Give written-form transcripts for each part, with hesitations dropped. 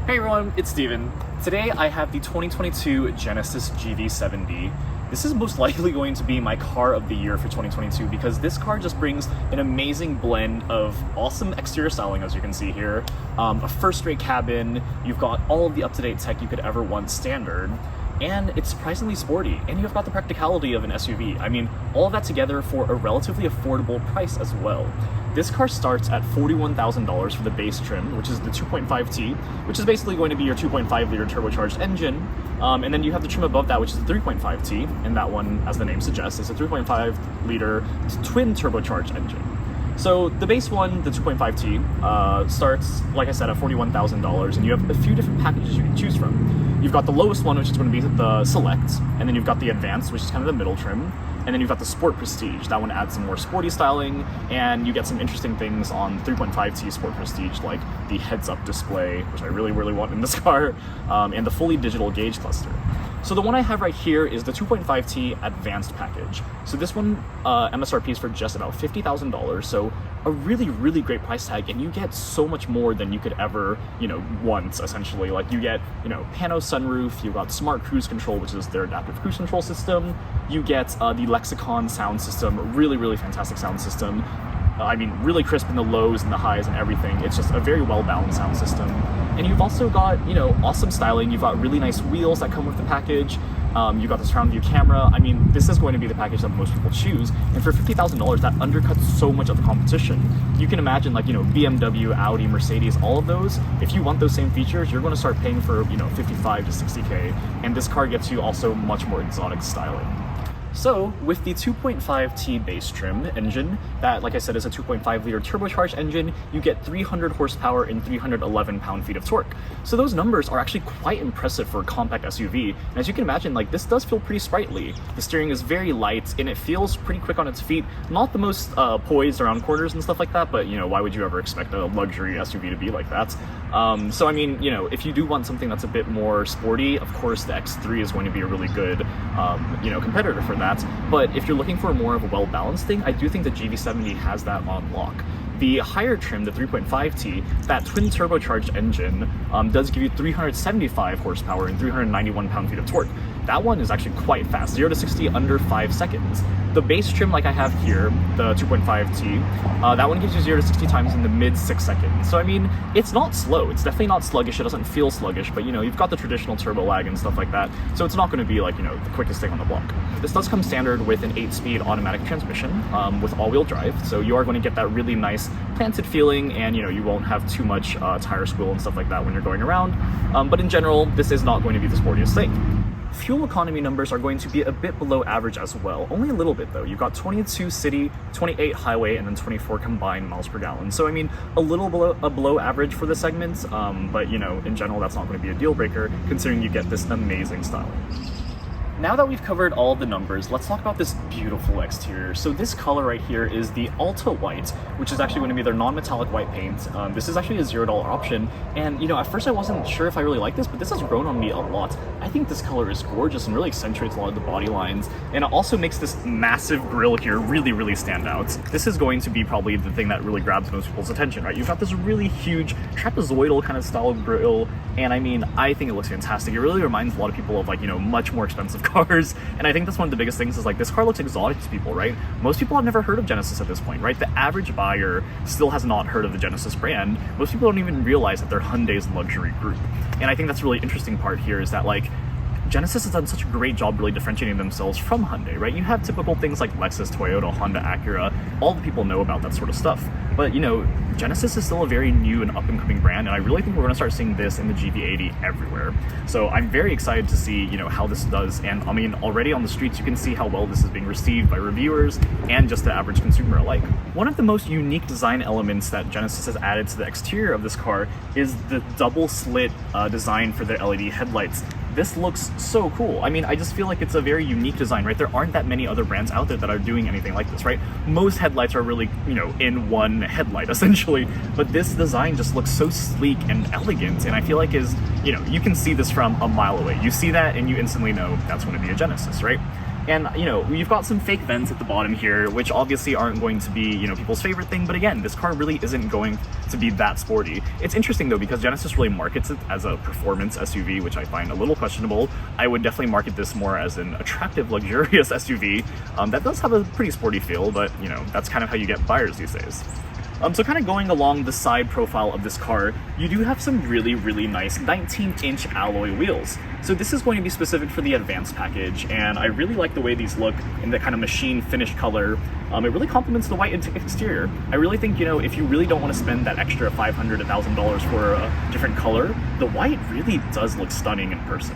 Hey everyone, it's Steven. Today I have the 2022 Genesis GV70. This is most likely going to be my car of the year for 2022 because this car just brings an amazing blend of awesome exterior styling, as you can see here, a first-rate cabin, you've got all of the up-to-date tech you could ever want standard, and it's surprisingly sporty, and you've got the practicality of an SUV. I mean, all of that together for a relatively affordable price as well. This car starts at $41,000 for the base trim, which is the 2.5T, which is basically going to be your 2.5 liter turbocharged engine. And then you have the trim above that, which is the 3.5T, and that one, as the name suggests, is a 3.5 liter twin turbocharged engine. So the base one, the 2.5T, starts, like I said, at $41,000, and you have a few different packages you can choose from. You've got the lowest one, which is going to be the Select, and then you've got the Advanced, which is kind of the middle trim, and then you've got the Sport Prestige. That one adds some more sporty styling, and you get some interesting things on 3.5T Sport Prestige, like the heads-up display, which I really want in this car, and the fully digital gauge cluster. So the one I have right here is the 2.5T Advanced package. So this one MSRP is for just about $50,000, so a really great price tag, and you get so much more than you could ever, want, essentially. Like, you get, pano sunroof, you got smart cruise control, which is their adaptive cruise control system, you get the Lexicon sound system, really fantastic sound system. I mean, really crisp in the lows and the highs and everything. It's just a very well-balanced sound system. And you've also got, awesome styling. You've got really nice wheels that come with the package. You've got the surround view camera. I mean, this is going to be the package that most people choose. And for $50,000, that undercuts so much of the competition. You can imagine, like, BMW, Audi, Mercedes, all of those. If you want those same features, you're going to start paying for, 55 to 60K. And this car gets you also much more exotic styling. So, with the 2.5T base trim engine, that, like I said, is a 2.5 liter turbocharged engine, you get 300 horsepower and 311 pound-feet of torque. So those numbers are actually quite impressive for a compact SUV. And as you can imagine, like, this does feel pretty sprightly. The steering is very light, and it feels pretty quick on its feet. Not the most poised around corners and stuff like that, but, why would you ever expect a luxury SUV to be like that? So, I mean, if you do want something that's a bit more sporty, of course, the X3 is going to be a really good, competitor for that. But if you're looking for more of a well-balanced thing, I do think the GV70 has that on lock. The higher trim, the 3.5T, that twin turbocharged engine does give you 375 horsepower and 391 pound-feet of torque. That one is actually quite fast, 0 to 60 under 5 seconds. The base trim, like I have here, the 2.5T, that one gives you 0 to 60 times in the mid 6 seconds. So I mean, it's not slow. It's definitely not sluggish. It doesn't feel sluggish, but you've got the traditional turbo lag and stuff like that. So it's not going to be like, the quickest thing on the block. This does come standard with an 8-speed automatic transmission with all-wheel drive. So you are going to get that really nice planted feeling, and you won't have too much tire squeal and stuff like that when you're going around. But in general, this is not going to be the sportiest thing. Fuel economy numbers are going to be a bit below average as well, only a little bit though. You've got 22 city, 28 highway, and then 24 combined miles per gallon. So I mean, a little below average for the segment, but in general, that's not going to be a deal breaker considering you get this amazing styling. Now that we've covered all the numbers, let's talk about this beautiful exterior. So this color right here is the Alta White, which is actually going to be their non-metallic white paint. This is actually a $0 option, and at first I wasn't sure if I really liked this, but this has grown on me a lot. I think this color is gorgeous and really accentuates a lot of the body lines, and it also makes this massive grille here really stand out. This is going to be probably the thing that really grabs most people's attention, right? You've got this really huge trapezoidal kind of style grille, and I mean, I think it looks fantastic. It really reminds a lot of people of, like, much more expensive cars, and I think that's one of the biggest things is, like, this car looks exotic to people, right? Most people have never heard of Genesis at this point, right? The average buyer still has not heard of the Genesis brand. Most people don't even realize that they're Hyundai's luxury group, and I think that's a really interesting part here is that, like, Genesis has done such a great job really differentiating themselves from Hyundai, right? You have typical things like Lexus, Toyota, Honda, Acura, all the people know about that sort of stuff. But, Genesis is still a very new and up-and-coming brand, and I really think we're going to start seeing this in the GV80 everywhere. So I'm very excited to see, how this does, and I mean, already on the streets, you can see how well this is being received by reviewers and just the average consumer alike. One of the most unique design elements that Genesis has added to the exterior of this car is the double slit design for their LED headlights. This looks so cool. I mean, I just feel like it's a very unique design, right? There aren't that many other brands out there that are doing anything like this, right? Most headlights are really, in one headlight, essentially. But this design just looks so sleek and elegant, and I feel like you can see this from a mile away. You see that and you instantly know that's going to be a Genesis, right? And, you know, you've got some fake vents at the bottom here, which obviously aren't going to be, you know, people's favorite thing. But again, this car really isn't going to be that sporty. It's interesting though, because Genesis really markets it as a performance SUV, which I find a little questionable. I would definitely market this more as an attractive, luxurious SUV. That does have a pretty sporty feel, but, you know, that's kind of how you get buyers these days. So kind of going along the side profile of this car, you do have some really, really nice 19-inch alloy wheels. So this is going to be specific for the advanced package, and I really like the way these look in the kind of machine finish color. It really complements the white exterior. I really think, you know, if you really don't want to spend that extra $500 to $1,000 for a different color, the white really does look stunning in person.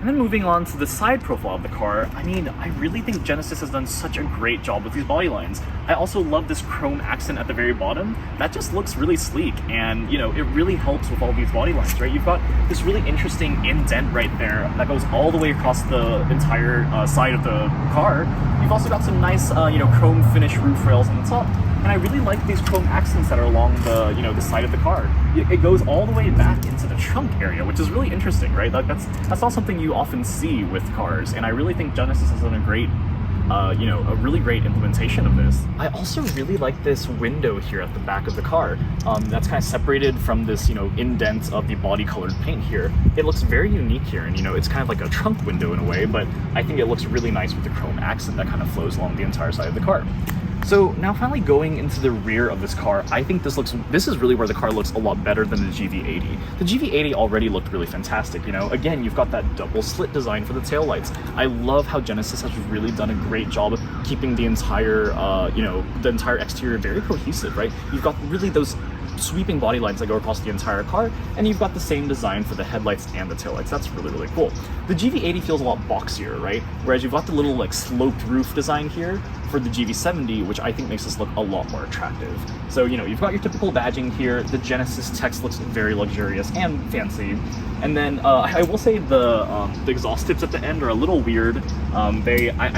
And then moving on to the side profile of the car, I mean, I really think Genesis has done such a great job with these body lines. I also love this chrome accent at the very bottom. That just looks really sleek, and, you know, it really helps with all these body lines, right? You've got this really interesting indent right there that goes all the way across the entire side of the car. You've also got some nice, you know, chrome finish roof rails on the top. And I really like these chrome accents that are along the, you know, the side of the car. It goes all the way back into the trunk area, which is really interesting, right? That's not something you often see with cars, and I really think Genesis has done a great, you know, a really great implementation of this. I also really like this window here at the back of the car. That's kind of separated from this, you know, indent of the body-colored paint here. It looks very unique here, and, you know, it's kind of like a trunk window in a way, but I think it looks really nice with the chrome accent that kind of flows along the entire side of the car. So now finally going into the rear of this car, I think this is really where the car looks a lot better than the GV80. The GV80 already looked really fantastic, you know. Again, you've got that double slit design for the taillights. I love how Genesis has really done a great job of keeping the entire, you know, the entire exterior very cohesive, right? You've got really those sweeping body lines that go across the entire car, and you've got the same design for the headlights and the taillights. That's really, really cool. The GV80 feels a lot boxier, right? Whereas you've got the little like sloped roof design here for the GV70, which I think makes this look a lot more attractive. So, you know, you've got your typical badging here. The Genesis text looks very luxurious and fancy. And then I will say the exhaust tips at the end are a little weird. I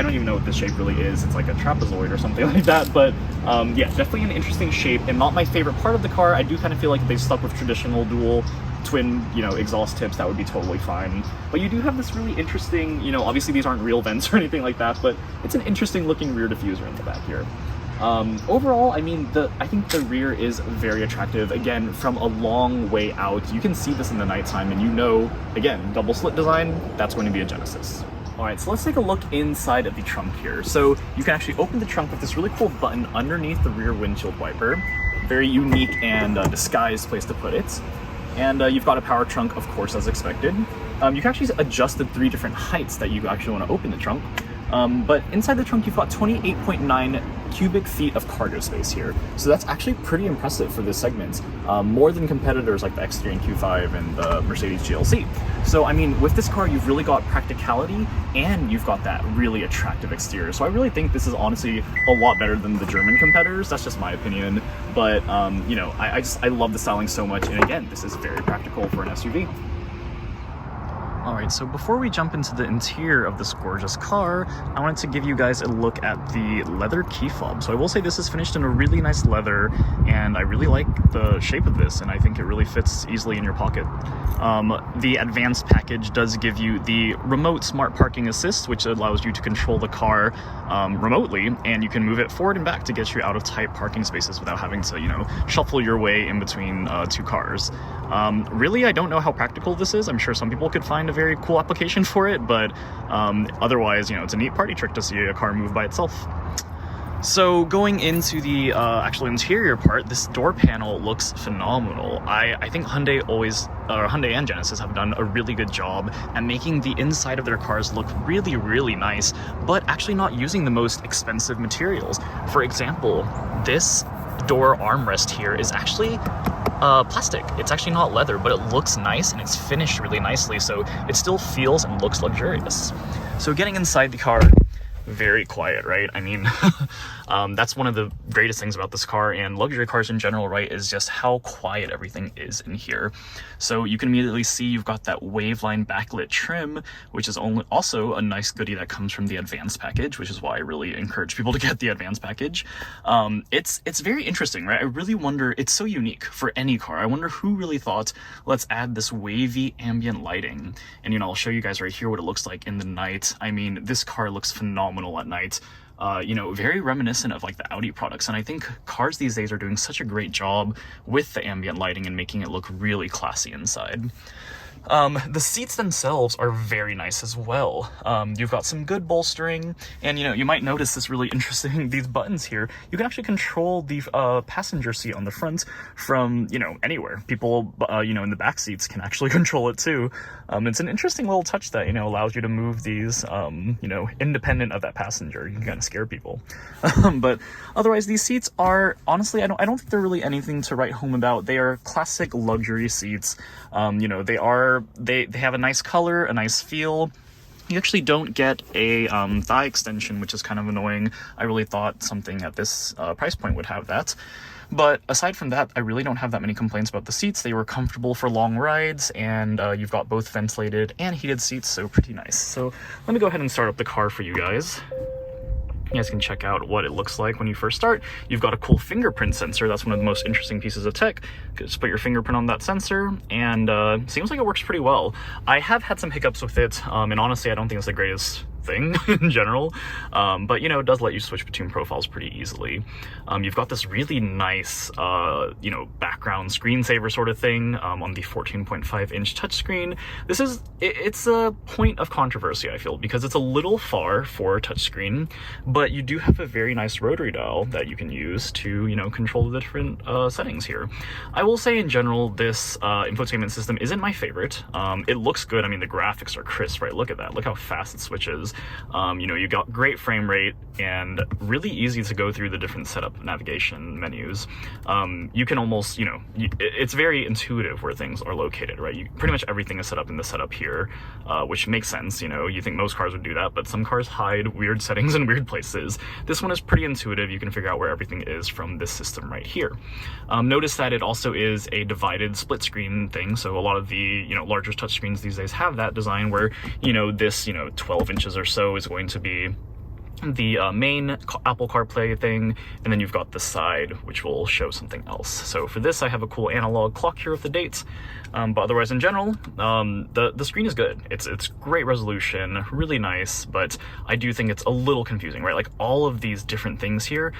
don't even know what this shape really is. It's like a trapezoid or something like that. But yeah, definitely an interesting shape and not my favorite part of the car. I do kind of feel like they stuck with traditional dual twin, you know, exhaust tips. That would be totally fine. But you do have this really interesting, you know, obviously these aren't real vents or anything like that, but it's an interesting looking rear diffuser in the back here. Overall, I mean, I think the rear is very attractive. Again, from a long way out, you can see this in the nighttime, and you know, again, double slit design, that's going to be a Genesis. All right, so let's take a look inside of the trunk here. So you can actually open the trunk with this really cool button underneath the rear windshield wiper. Very unique and disguised place to put it. And you've got a power trunk, of course, as expected. You can actually adjust the 3 different heights that you actually want to open the trunk. But inside the trunk, you've got 28.9 cubic feet of cargo space here. So that's actually pretty impressive for this segment, more than competitors like the X3 and Q5 and the Mercedes GLC. So, I mean, with this car, you've really got practicality and you've got that really attractive exterior. So I really think this is honestly a lot better than the German competitors. That's just my opinion. But, you know, I love the styling so much. And again, this is very practical for an SUV. Alright, so before we jump into the interior of this gorgeous car, I wanted to give you guys a look at the leather key fob. So I will say this is finished in a really nice leather, and I really like the shape of this, and I think it really fits easily in your pocket. The advanced package does give you the remote smart parking assist, which allows you to control the car remotely, and you can move it forward and back to get you out of tight parking spaces without having to, you know, shuffle your way in between 2 cars. Really, I don't know how practical this is. I'm sure some people could find a very cool application for it, but otherwise, you know, it's a neat party trick to see a car move by itself. So going into the actual interior part, this door panel looks phenomenal. I think Hyundai and Genesis have done a really good job at making the inside of their cars look really, really nice, but actually not using the most expensive materials. For example, this door armrest here is actually plastic. It's actually not leather, but it looks nice and it's finished really nicely, so it still feels and looks luxurious. So getting inside the car, very quiet, right? I mean, That's one of the greatest things about this car and luxury cars in general, right, is just how quiet everything is in here. So you can immediately see you've got that waveline backlit trim, which is also a nice goodie that comes from the advanced package, which is why I really encourage people to get the advanced package. It's very interesting, right? I really wonder, it's so unique for any car. I wonder who really thought, let's add this wavy ambient lighting. And, I'll show you guys right here what it looks like in the night. I mean, this car looks phenomenal at night. Very reminiscent of like the Audi products. And I think cars these days are doing such a great job with the ambient lighting and making it look really classy inside. The seats themselves are very nice as well. You've got some good bolstering, and you might notice this really interesting, these buttons here. You can actually control the passenger seat on the front from, anywhere. People, in the back seats can actually control it too. It's an interesting little touch that, allows you to move these, independent of that passenger. You can kind of scare people. But otherwise, these seats are, honestly, I don't think they're really anything to write home about. They are classic luxury seats. They have a nice color, a nice feel. You actually don't get a thigh extension, which is kind of annoying. I really thought something at this price point would have that. But aside from that, I really don't have that many complaints about the seats. They were comfortable for long rides, and you've got both ventilated and heated seats, so pretty nice. So let me go ahead and start up the car for you guys. You guys can check out what it looks like when you first start. You've got a cool fingerprint sensor. That's one of the most interesting pieces of tech. Just put your fingerprint on that sensor, and seems like it works pretty well. I have had some hiccups with it, and honestly, I don't think it's the greatest thing in general, but it does let you switch between profiles pretty easily. You've got this really nice background screensaver sort of thing on the 14.5-inch touchscreen. It's a point of controversy, I feel, because it's a little far for a touchscreen, but you do have a very nice rotary dial that you can use to control the different settings here. I will say in general, this infotainment system isn't my favorite. It looks good. I mean, the graphics are crisp, right? Look at that. Look how fast it switches. You got great frame rate and really easy to go through the different setup navigation menus. You can almost, it's very intuitive where things are located, right? Pretty much everything is set up in the setup here, which makes sense. You think most cars would do that, but some cars hide weird settings in weird places. This one is pretty intuitive. You can figure out where everything is from this system right here. Notice that it also is a divided split screen thing. So a lot of the, larger touchscreens these days have that design where, this, 12 inches or so is going to be the main Apple CarPlay thing, and then you've got the side, which will show something else. So for this, I have a cool analog clock here with the dates, but otherwise in general, the screen is good. It's great resolution, really nice, but I do think it's a little confusing, right? Like all of these different things here,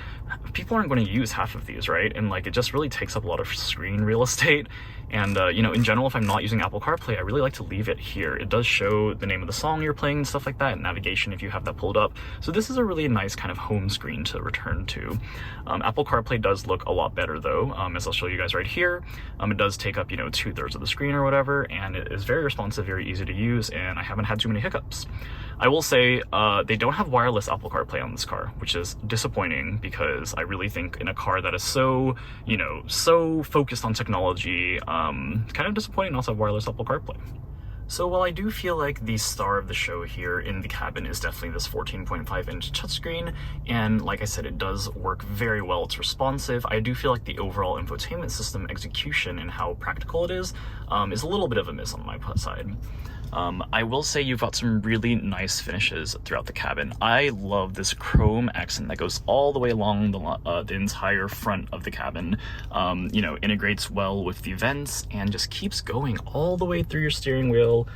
people aren't going to use half of these, right? And like it just really takes up a lot of screen real estate. And, in general, if I'm not using Apple CarPlay, I really like to leave it here. It does show the name of the song you're playing and stuff like that, and navigation if you have that pulled up. So this is a really nice kind of home screen to return to. Apple CarPlay does look a lot better though, as I'll show you guys right here. It does take up, 2/3 of the screen or whatever, and it is very responsive, very easy to use, and I haven't had too many hiccups. I will say they don't have wireless Apple CarPlay on this car, which is disappointing because I really think in a car that is so, so focused on technology, kind of disappointing not to have wireless Apple CarPlay. So while I do feel like the star of the show here in the cabin is definitely this 14.5-inch touchscreen, and like I said, it does work very well, it's responsive, I do feel like the overall infotainment system execution and how practical it is a little bit of a miss on my side. I will say you've got some really nice finishes throughout the cabin. I love this chrome accent that goes all the way along the entire front of the cabin. Integrates well with the vents and just keeps going all the way through your steering wheel,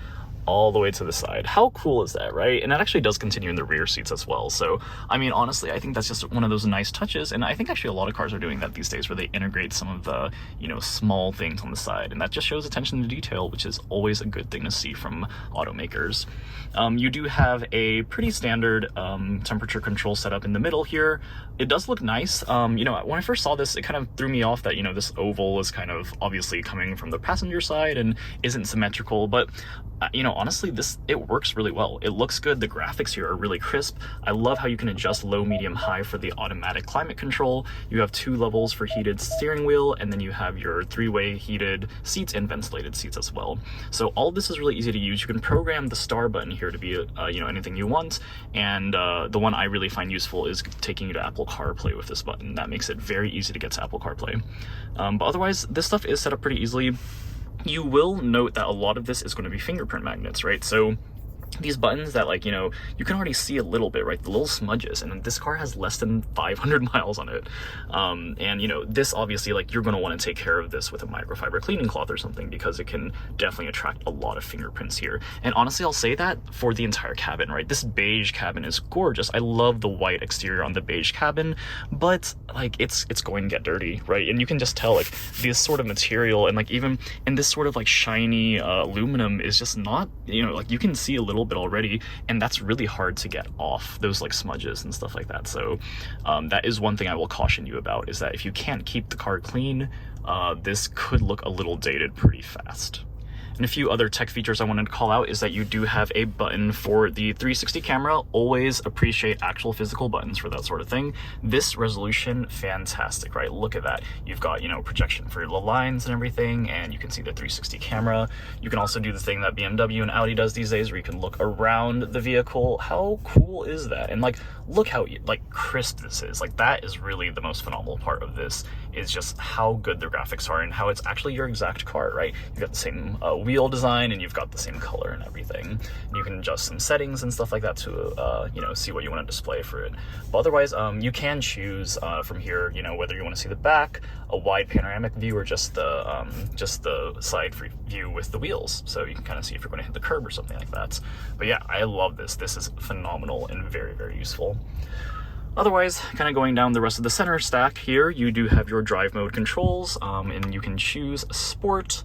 all the way to the side. How cool is that, right? And it actually does continue in the rear seats as well. So, I mean, honestly, I think that's just one of those nice touches. And I think actually a lot of cars are doing that these days where they integrate some of the, small things on the side. And that just shows attention to detail, which is always a good thing to see from automakers. You do have a pretty standard temperature control setup in the middle here. It does look nice. When I first saw this, it kind of threw me off that, this oval is kind of obviously coming from the passenger side and isn't symmetrical. But, honestly, it works really well. It looks good. The graphics here are really crisp. I love how you can adjust low, medium, high for the automatic climate control. You have 2 levels for heated steering wheel, and then you have your 3-way heated seats and ventilated seats as well. So all of this is really easy to use. You can program the star button here to be, you know, anything you want. And the one I really find useful is taking you to Apple CarPlay with this button. That makes it very easy to get to Apple CarPlay. But otherwise, this stuff is set up pretty easily. You will note that a lot of this is going to be fingerprint magnets, right? So these buttons that, like, you know, you can already see a little bit, right? The little smudges, and this car has less than 500 miles on it. And, you know, this obviously, like, you're going to want to take care of this with a microfiber cleaning cloth or something, because it can definitely attract a lot of fingerprints here. And honestly, I'll say that for the entire cabin, right? This beige cabin is gorgeous. I love the white exterior on the beige cabin, but, like, it's going to get dirty, right? And you can just tell, like, this sort of material, and, like, even in this sort of, like, shiny aluminum is just not, you know, like, you can see a little bit already, and that's really hard to get off, those like smudges and stuff like that. So that is one thing I will caution you about, is that if you can't keep the car clean, this could look a little dated pretty fast. And a few other tech features I wanted to call out is that you do have a button for the 360 camera. Always appreciate actual physical buttons for that sort of thing. This resolution, fantastic, right? Look at that. You've got, you know, projection for the lines and everything, and you can see the 360 camera. You can also do the thing that BMW and Audi does these days, where you can look around the vehicle. How cool is that? And like, look how like crisp this is. Like, that is really the most phenomenal part of this, is just how good the graphics are and how it's actually your exact car, right? You've got the same wheel design, and you've got the same color and everything. And you can adjust some settings and stuff like that to you know, see what you want to display for it. But otherwise, you can choose from here, you know, whether you want to see the back, a wide panoramic view, or just the side view with the wheels, so you can kind of see if you're going to hit the curb or something like that. But yeah, I love this. This is phenomenal and very, very useful. Otherwise, kind of going down the rest of the center stack here, you do have your drive mode controls, and you can choose Sport.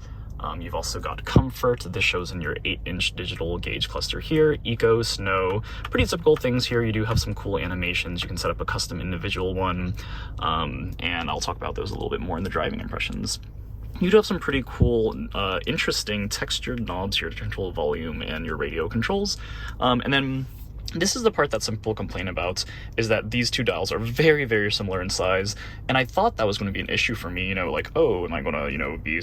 You've also got Comfort. This shows in your 8-inch digital gauge cluster here. Eco, Snow, pretty typical things here. You do have some cool animations. You can set up a custom individual one, and I'll talk about those a little bit more in the driving impressions. You do have some pretty cool, interesting textured knobs here to control volume and your radio controls. And then this is the part that some people complain about, is that these two dials are very, very similar in size, and I thought that was going to be an issue for me, you know, like, oh, am I going to, you know, be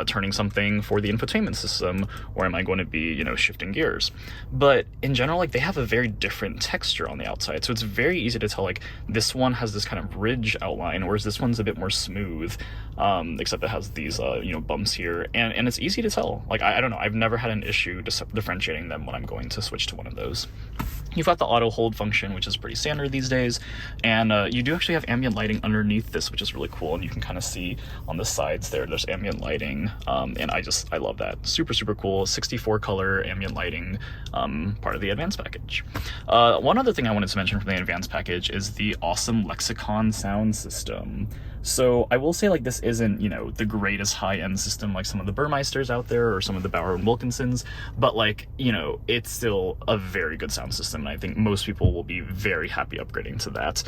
turning something for the infotainment system, or am I going to be, you know, shifting gears? But in general, like, they have a very different texture on the outside, so it's very easy to tell, like, this one has this kind of ridge outline, whereas this one's a bit more smooth, except it has these, you know, bumps here, and it's easy to tell. Like, I don't know, I've never had an issue differentiating them when I'm going to switch to one of those. You've got the auto hold function, which is pretty standard these days, and you do actually have ambient lighting underneath this, which is really cool, and you can kind of see on the sides there's ambient lighting, and I love that. Super, super cool. 64 color ambient lighting, part of the advanced package. One other thing I wanted to mention from the advanced package is the awesome Lexicon sound system. So I will say, like, this isn't, you know, the greatest high-end system like some of the Burmeisters out there or some of the Bauer and Wilkinsons, but, like, you know, it's still a very good sound system, and I think most people will be very happy upgrading to that.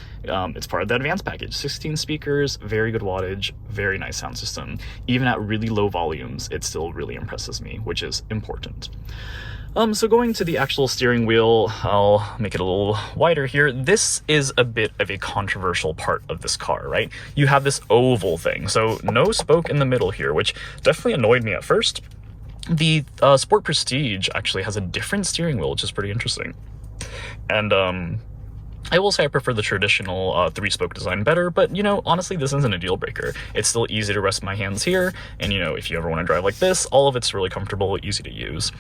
It's part of the advanced package. 16 speakers, very good wattage, very nice sound system. Even at really low volumes, it still really impresses me, which is important. So going to the actual steering wheel, I'll make it a little wider here. This is a bit of a controversial part of this car, right? You have this oval thing, so no spoke in the middle here, which definitely annoyed me at first. The Sport Prestige actually has a different steering wheel, which is pretty interesting. And I will say I prefer the traditional 3-spoke design better, but, you know, honestly, this isn't a deal breaker. It's still easy to rest my hands here, and, you know, if you ever want to drive like this, all of it's really comfortable, easy to use.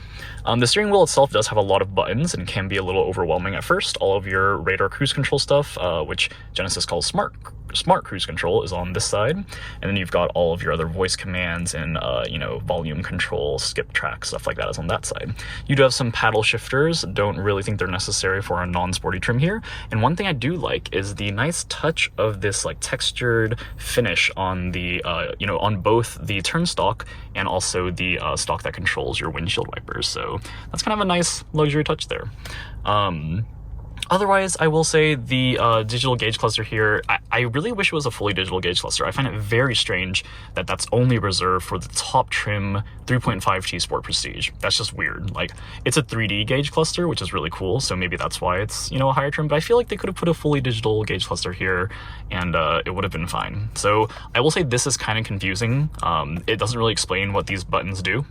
The steering wheel itself does have a lot of buttons and can be a little overwhelming at first. All of your radar cruise control stuff, which Genesis calls smart cruise control, is on this side, and then you've got all of your other voice commands and you know, volume control, skip track, stuff like that is on that side. You do have some paddle shifters. Don't really think they're necessary for a non-sporty trim here. And one thing I do like is the nice touch of this, like, textured finish on the you know, on both the turn stalk and also the stalk that controls your windshield wipers. So that's kind of a nice luxury touch there. Otherwise, I will say the digital gauge cluster here, I really wish it was a fully digital gauge cluster. I find it very strange that that's only reserved for the top trim 3.5T Sport Prestige. That's just weird. Like, it's a 3D gauge cluster, which is really cool, so maybe that's why it's, you know, a higher trim, but I feel like they could have put a fully digital gauge cluster here, and it would have been fine. So I will say this is kind of confusing. It doesn't really explain what these buttons do,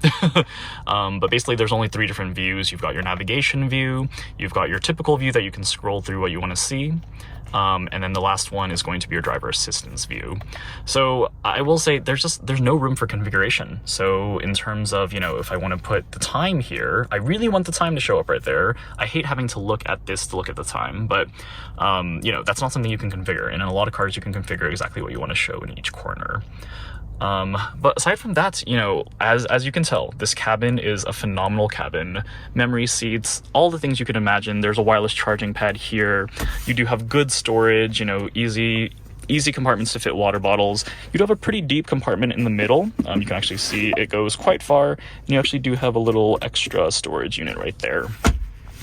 but basically there's only 3 different views. You've got your navigation view, you've got your typical view that you can scroll through what you want to see, and then the last one is going to be your driver assistance view. So I will say there's no room for configuration. So in terms of, you know, if I want to put the time here, I really want the time to show up right there. I hate having to look at this to look at the time, but you know, that's not something you can configure, and in a lot of cars you can configure exactly what you want to show in each corner. But aside from that, you know, as you can tell, this cabin is a phenomenal cabin. Memory seats, all the things you could imagine. There's a wireless charging pad here. You do have good storage, you know, easy compartments to fit water bottles. You do have a pretty deep compartment in the middle. You can actually see it goes quite far, and you actually do have a little extra storage unit right there.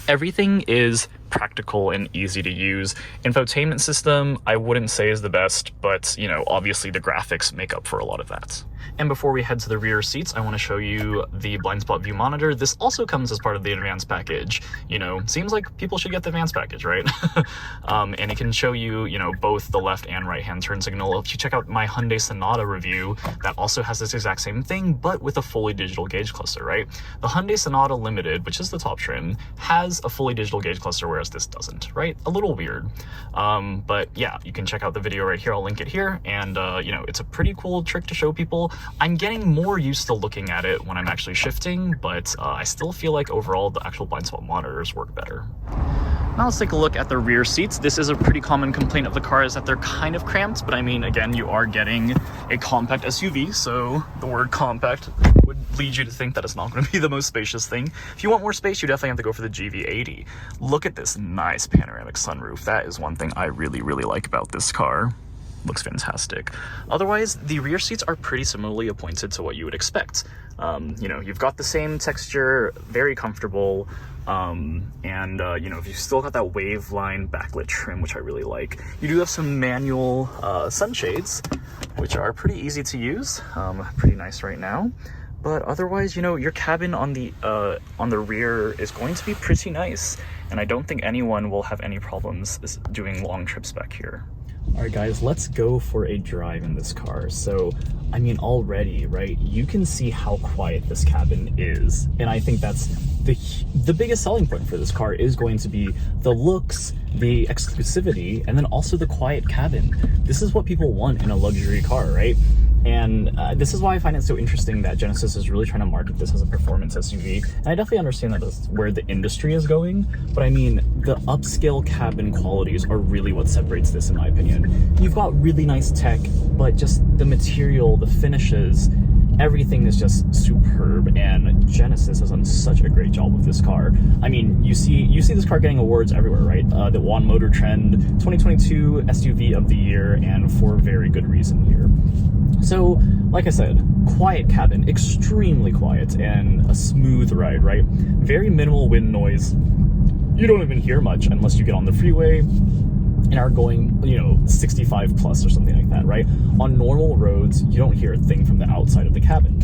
Everything is practical and easy to use. Infotainment system, I wouldn't say is the best, but you know, obviously the graphics make up for a lot of that. And before we head to the rear seats, I want to show you the blind spot view monitor. This also comes as part of the advanced package. You know, seems like people should get the advanced package, right? And it can show you, you know, both the left and right hand turn signal. If you check out my Hyundai Sonata review, that also has this exact same thing, but with a fully digital gauge cluster, right? The Hyundai Sonata Limited, which is the top trim, has a fully digital gauge cluster, whereas this doesn't, right? A little weird. But yeah, you can check out the video right here. I'll link it here. And you know, it's a pretty cool trick to show people. I'm getting more used to looking at it when I'm actually shifting, but I still feel like overall the actual blind spot monitors work better. Now let's take a look at the rear seats. This is a pretty common complaint of the car, is that they're kind of cramped, but I mean, again, you are getting a compact SUV, so the word compact would lead you to think that it's not going to be the most spacious thing. If you want more space, you definitely have to go for the GV80. Look at this nice panoramic sunroof. That is one thing I really, really like about this car. Looks fantastic. Otherwise, the rear seats are pretty similarly appointed to what you would expect. You know, you've got the same texture, very comfortable, and you know, you've still got that waveline backlit trim, which I really like. You do have some manual sunshades, which are pretty easy to use, pretty nice right now. But otherwise, you know, your cabin on the rear is going to be pretty nice, and I don't think anyone will have any problems doing long trips back here. All right, guys, let's go for a drive in this car. So, I mean, already, right, you can see how quiet this cabin is. And I think that's the biggest selling point for this car is going to be the looks, the exclusivity, and then also the quiet cabin. This is what people want in a luxury car, right? And this is why I find it so interesting that Genesis is really trying to market this as a performance SUV. And I definitely understand that that's where the industry is going, but I mean, the upscale cabin qualities are really what separates this, in my opinion. You've got really nice tech, but just the material, the finishes, everything is just superb, and Genesis has done such a great job with this car. I mean, you see this car getting awards everywhere, right? The One Motor Trend 2022 SUV of the Year, and for very good reason here. So, like I said, quiet cabin, extremely quiet, and a smooth ride, right? Very minimal wind noise. You don't even hear much unless you get on the freeway and are going, you know, 65 plus or something like that, right? On normal roads, you don't hear a thing from the outside of the cabin.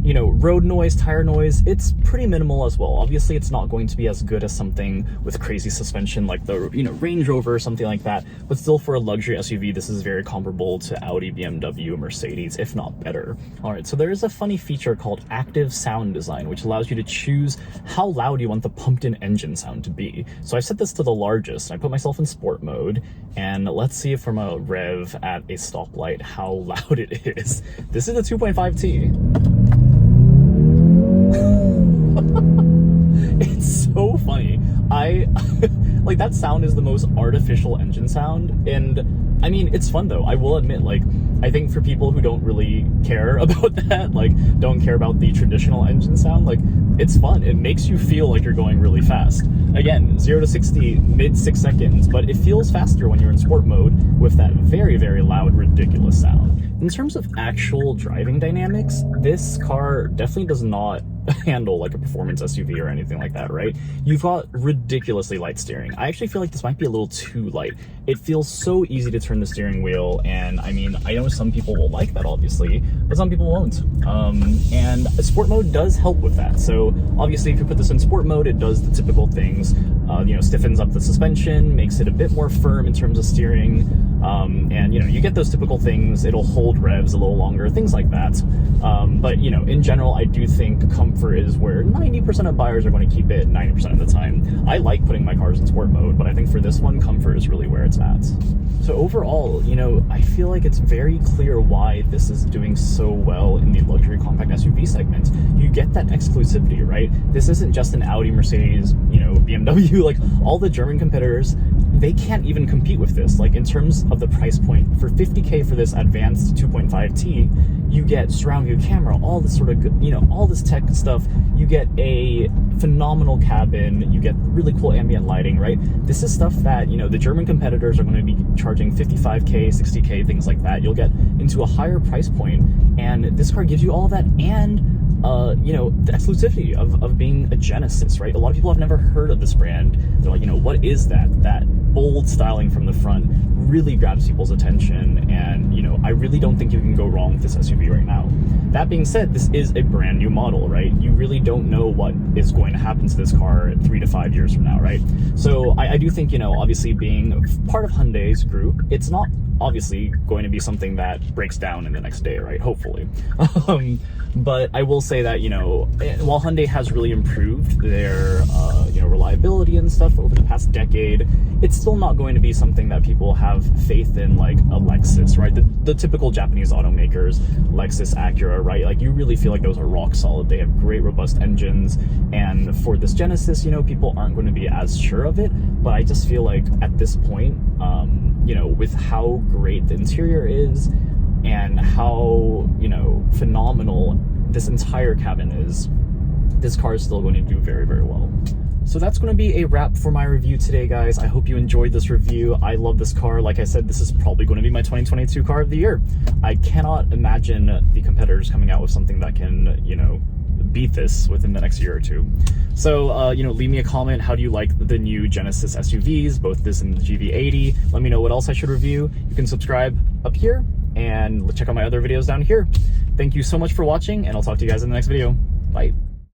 You know, road noise, tire noise, it's pretty minimal as well. Obviously, it's not going to be as good as something with crazy suspension like the, you know, Range Rover or something like that, but still for a luxury SUV, this is very comparable to Audi, BMW, Mercedes, if not better. All right, so there is a funny feature called active sound design, which allows you to choose how loud you want the pumped-in engine sound to be. So I set this to the largest, and I put myself in sport mode, and let's see from a rev at a stoplight how loud it is. This is a 2.5T. It's so funny. Like, that sound is the most artificial engine sound, and I mean, it's fun though. I will admit, like, I think for people who don't really care about that, like, don't care about the traditional engine sound, like, it's fun. It makes you feel like you're going really fast. Again, 0 to 60, mid 6 seconds, but it feels faster when you're in sport mode with that very, very loud, ridiculous sound. In terms of actual driving dynamics, this car definitely does not handle like a performance SUV or anything like that, right? You've got ridiculously light steering. I actually feel like this might be a little too light. It feels so easy to turn the steering wheel, and I mean, I know some people will like that, obviously, but some people won't. And sport mode does help with that. So obviously, if you put this in sport mode, it does the typical things, you know, stiffens up the suspension, makes it a bit more firm in terms of steering, and you know, you get those typical things. It'll hold revs a little longer, things like that. But you know, in general, I do think comfort is where 90% of buyers are going to keep it 90% of the time. I like putting my cars in sport mode, but I think for this one, comfort is really where it's at. So overall, you know, I feel like it's very clear why this is doing so well in the luxury compact SUV segment. You get that exclusivity, right? This isn't just an Audi, Mercedes, you know, BMW, like all the German competitors, they can't even compete with this. Like in terms of the price point, for 50K for this advanced 2.5T, you get surround view camera, all this sort of, you know, all this tech stuff. You get a phenomenal cabin, you get really cool ambient lighting, right? This is stuff that, you know, the German competitors are going to be charging 55K, 60K, things like that. You'll get into a higher price point, and this car gives you all that, and you know, the exclusivity of being a Genesis, right? A lot of people have never heard of this brand. They're like, you know, what is that? That bold styling from the front really grabs people's attention, and you know, I really don't think you can go wrong with this SUV right now. That being said, this is a brand new model, right? You really don't know what is going to happen to this car 3 to 5 years from now, right? So I do think, you know, obviously being part of Hyundai's group, it's not obviously going to be something that breaks down in the next day, right? Hopefully. But I will say that, you know, while Hyundai has really improved their, you know, reliability and stuff over the past decade, it's still not going to be something that people have faith in, like a Lexus, right? The typical Japanese automakers, Lexus, Acura, right? Like, you really feel like those are rock solid. They have great, robust engines. And for this Genesis, you know, people aren't going to be as sure of it. But I just feel like at this point, you know, with how great the interior is and how, you know, phenomenal this entire cabin is, this car is still going to do very, very well. So that's going to be a wrap for my review today, guys. I hope you enjoyed this review. I love this car. Like I said, this is probably going to be my 2022 car of the year. I cannot imagine the competitors coming out with something that can, you know, beat this within the next year or two. So, you know, leave me a comment. How do you like the new Genesis SUVs, both this and the GV80? Let me know what else I should review. You can subscribe up here and check out my other videos down here. Thank you so much for watching, and I'll talk to you guys in the next video. Bye.